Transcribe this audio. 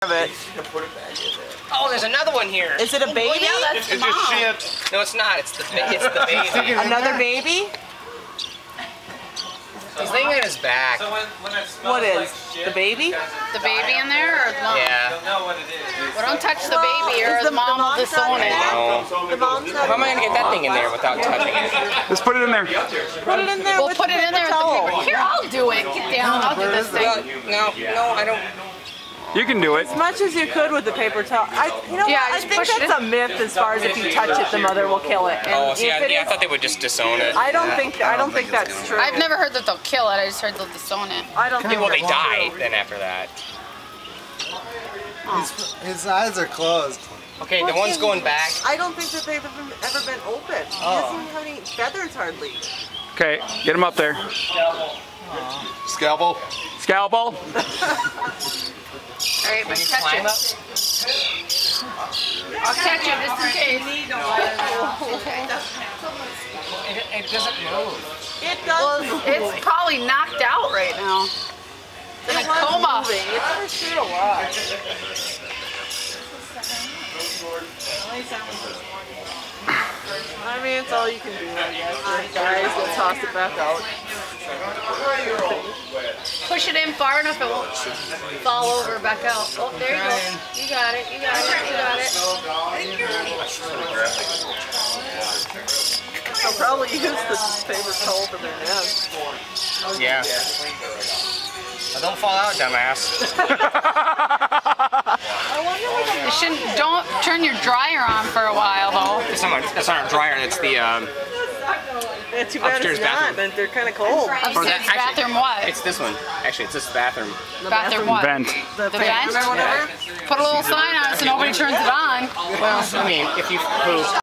of it. Oh, there's another one here. Is it a baby? Yeah, that's the mom. No, it's not. It's the baby. Another baby? He's laying on his back. What is? The baby? The baby in there or the mom? Yeah. Well, don't touch the baby or the mom will disown it. No. The mom's not. How am I gonna get that thing in there without touching it? Just put it in there. Put it in there. We'll with put the it in paper there towel. with the paper. Here, I'll do it. Get down. I'll do this thing. No, I don't. You can do it. As much as you could with the paper towel. You know Yeah, what? I just think push it that's in. a myth as far as if you touch it, the mother will kill it. And Oh, see, if it I is- thought they would just disown it. I don't think that's true. I've never heard that they'll kill it. I just heard they'll disown it. I don't think Well, they that's die true. then after that. His eyes are closed. Okay, the one's going back. I don't think that they've ever been open. He doesn't even have any feathers hardly. Okay, get him up there. Scalpel. Scalpel. All right, but catch it. I'll catch it just in case. Okay. It doesn't move. It Well, does. it's probably knocked out right now. It's in a coma. Moving. It's sure a lot. I mean, it's all you can do, I guess. Guys, we'll toss it back out. Push it in far enough it won't fall over back out. Oh, there you go. You got it. You got it. You got it. They'll probably use the paper towel for their nest. Yeah. Well, don't fall out, dumbass. You shouldn't. Don't turn your dryer on for a while though. That's not a dryer. That's the Yeah, too bad upstairs it's not, bathroom. but they're kind of cold. Upstairs bathroom what? It's this one. Actually, it's this bathroom. Bathroom what? Vent. The The fan vent? or whatever. Put a little sign on it so nobody turns it on. Well, I mean, if you poop.